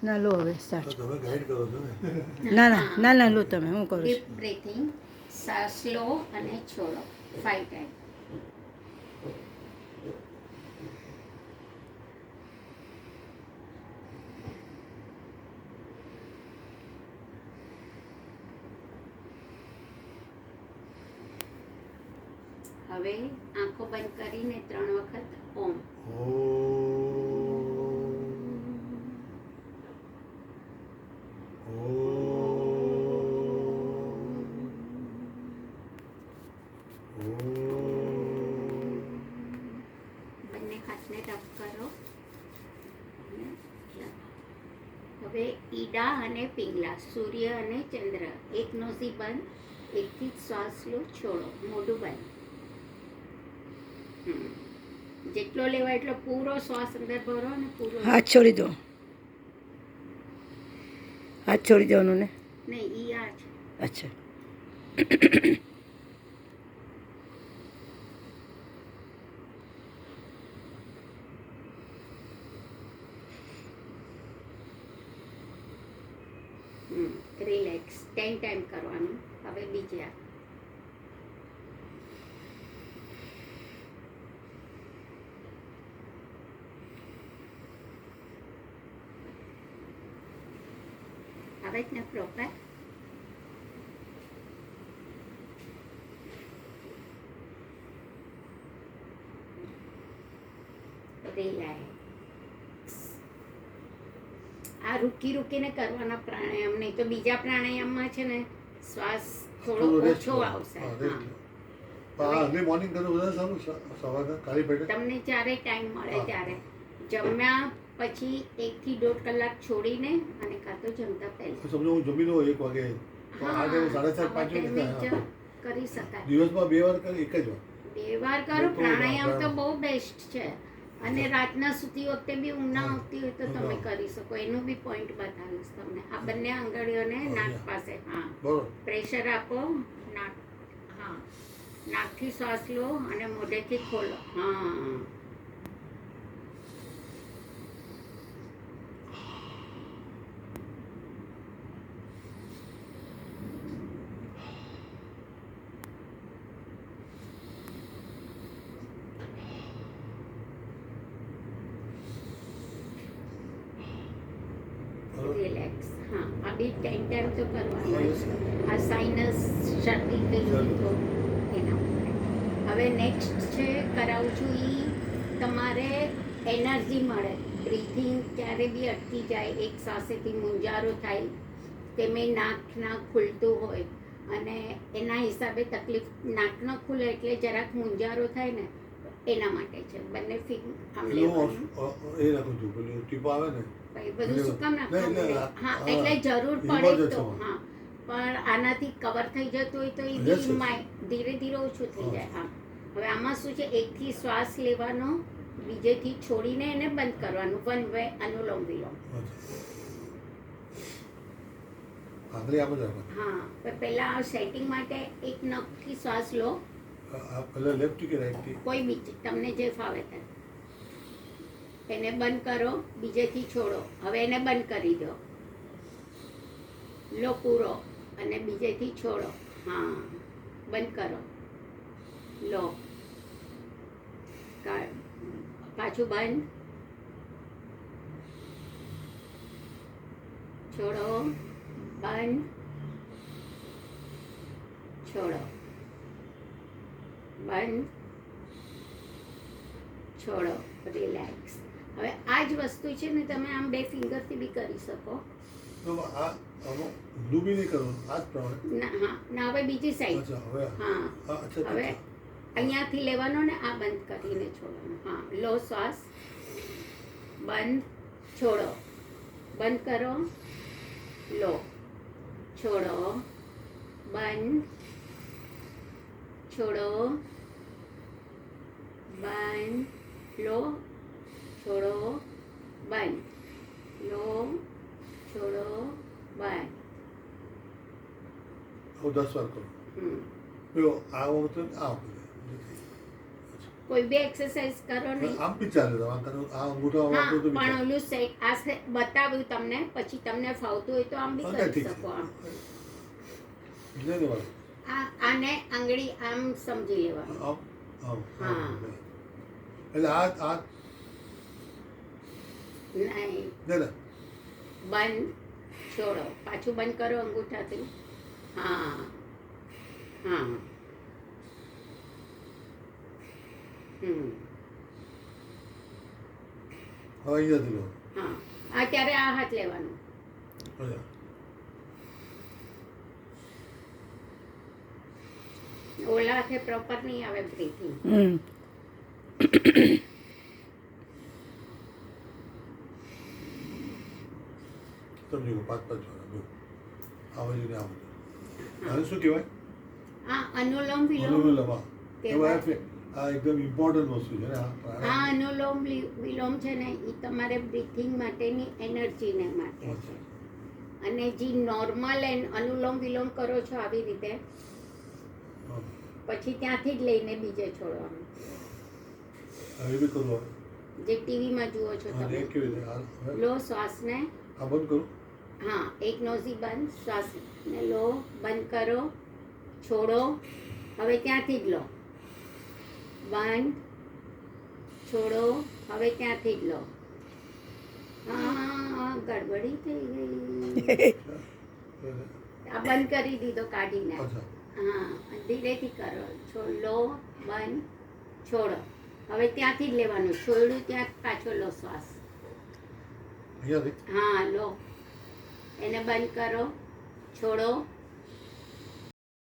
ના લો હવે સ્ટાર્ટ. તમે ગાઈડ કરો છો ને. ના ના ના ના લો તમે, હું કરું ડીપ છું. બ્રીથિંગ, શ્વાસ લો અને છોડો 5 ટાઈમ. હવે આંખો બંધ કરીને 3 વખત ઓમ. બંને હાથને ટપ કરો. હવે ઈડા અને પિંગલા, સૂર્ય અને ચંદ્ર, એક નોઝી બંધ, એકથી જ શ્વાસ લો, છોડો, મોઢું બંધ. જેટલો લેવાય એટલો પૂરો શ્વાસ અંદર ભરો અને પૂરો હાથ છોડી દો, હાથ છોડી દેવાનું ને. નહીં, ઈ આ છે. અચ્છા. રિલેક્સ 10 ટાઈમ કરવાનું. હવે બીજા આવે જ ને પ્રોપર. રિલેક્સ. આ રૂકીને કરવાના પ્રાણાયામ, નહીં તો બીજા પ્રાણાયામમાં છે ને શ્વાસ થોડો ઓછો આવશે. અર્લી મોર્નિંગ કરો વધારે સારું, સવારના ખાલી પેટે. તમને જ્યારે ટાઈમ મળે ત્યારે જમ્યા પછી 1 થી 1.5 કલાક છોડીને અને કાં તો જમતા પહેલા. સમજો હું જમી લઉં 1 વાગે, તો આ ટાઈમે 4:30 5 વાગે કરી શકાય. દિવસમાં 2 વાર કરી, 1 જ વાર. 2 વાર કરો. પ્રાણાયામ તો બહુ બેસ્ટ છે. અને રાતના સૂતી વખતે બી ઊંઘ ના આવતી હોય તો તમે કરી શકો. એનું બી પોઈન્ટ બતાવીશ તમને. આ બંને આંગળીઓને નાક પાસે, હા, પ્રેશર આપો. નાક, હા, નાકથી શ્વાસ લો અને મોઢેથી ખોલો. હા, રિલેક્સ. હા, આ બી 10 ટાઈમ તો કરવાનું જ. આ સાઇનસ શરદી થઈ તો એના માટે. હવે નેક્સ્ટ છે કરાવું છું ઈ તમારે એનર્જી મળે. બ્રીથિંગ ક્યારે બી અટકી જાય, એક શ્વાસેથી મૂંઝારો થાય, તેમે નાક ના ખુલતું હોય અને એના હિસાબે તકલીફ, નાક ન ખુલે એટલે જરાક મૂંઝારો થાય ને, એના માટે છે. બંને ફિંગ આમ લેવાનું. એ રાખું છું, પેલું ટીપો આવે ને, ભાઈ બધું શું કામ નાખવાનું? હા, એટલે જરૂર પડે તો. હા, પણ આનાથી કવર થઈ જતું હોય તો એ ધીરે ધીરે ઓછું થઈ જાય. હા, હવે આમાં શું છે, 1 થી શ્વાસ લેવાનો, બીજેથી છોડીને એને બંધ કરવાનું. 1 વે, અનુલોમ વિલોમ. આંગળી આમ જ રાખવાની. હા, પહેલા સેટિંગ માટે 1 નખથી શ્વાસ લો. પહેલા લેફ્ટ કે રાઈટ થી? કોઈ બી તમને જે ફાવે તે. એને બંધ કરો, બીજેથી છોડો. હવે એને બંધ કરી દો, લો પૂરો, અને બીજેથી છોડો. હા, બંધ કરો, લો, પાછું બંધ, છોડો, બંધ, છોડો, બંધ, છોડો. રિલેક્સ. હવે આ જ વસ્તુ છે ને તમે આમ 2 ફિંગરથી બી કરી શકો. તો આ ઊંધું બી નહીં કરવાનું, આ જ પ્રમાણે. ના, હા, ના, હવે બીજી સાઈડ. અચ્છા, હવે હા, અચ્છા, હવે અહીંયાથી લેવાનો ને આ બંધ કરીને છોડવાનો. હા, લો શ્વાસ, બંધ, છોડો, બંધ કરો, લો, છોડો, બંધ, છોડો, બંધ, લો, છોડો, બંધ, લો, છોડો, બંધ. હું 10 વાર કરું. આ વખતે આ વખતે કોઈ બી એક્સરસાઇઝ કરો નહીં. આમ બી ચાલે આમ કરો આ અંગૂઠો આમ હા આપો તો બી પણ ચાલે. ઓલું બતાવ્યું તમને, પછી તમને ફાવતું હોય તો આમ બી હા, કરી ઠીક છે. શકો. આમ લે લેવાનું. આને આંગળી આમ સમજી લેવાનું. આમ આમ હા. એટલે આ નહીં, લે લે બંધ છોડો, પાછું બંધ કરો અંગૂઠાથી. હા હા હવે અહીંયાથી લો. હા અત્યારે આ હાથ લેવાનો. અચ્છા. ઓલા હાથે પ્રોપર નહીં આવે બ્રીથિંગ. સમજી ગયો પાંચ પાંચ વાળા જો આ બાજુ ને આ બાજુ. આને શું કહેવાય? આ અનુલોમ વિલોમ. અનુલોમ. હા. કહેવાય. એમાં આ એકદમ ઇમ્પોર્ટન્ટ વસ્તુ છે ને આ આ પ્રાણાયામ. અનુલોમ વિલોમ છે ને એ તમારે બ્રીથિંગ માટેની એનર્જીને માટે છે. અચ્છા. અને જે નોર્મલ અનુલોમ વિલોમ કરો છો આવી રીતે, હા. પછી ત્યાંથી જ લઈને બીજે છોડવાનું. હવે બી કરું હવે. જે ટીવીમાં જુઓ છો હા, તમે. એ કેવી રીતે આ હવે લો શ્વાસને. આ બંધ કરું. હા એક નોઝી બંધ, શ્વાસને લો, બંધ કરો, છોડો. હવે ત્યાંથી જ લો, બંધ, છોડો. હવે ત્યાંથી જ લો. હા ગડબડી થઈ ગઈ. આ બંધ કરી દીધો કાઢીને. અચ્છા. હા ધીરેથી કરો. લો, બંધ, છોડો. હવે ત્યાંથી જ લેવાનું, છોડ્યું ત્યાં પાછો લો શ્વાસ. અહીંયાથી હા લો, એને બંધ કરો, છોડો.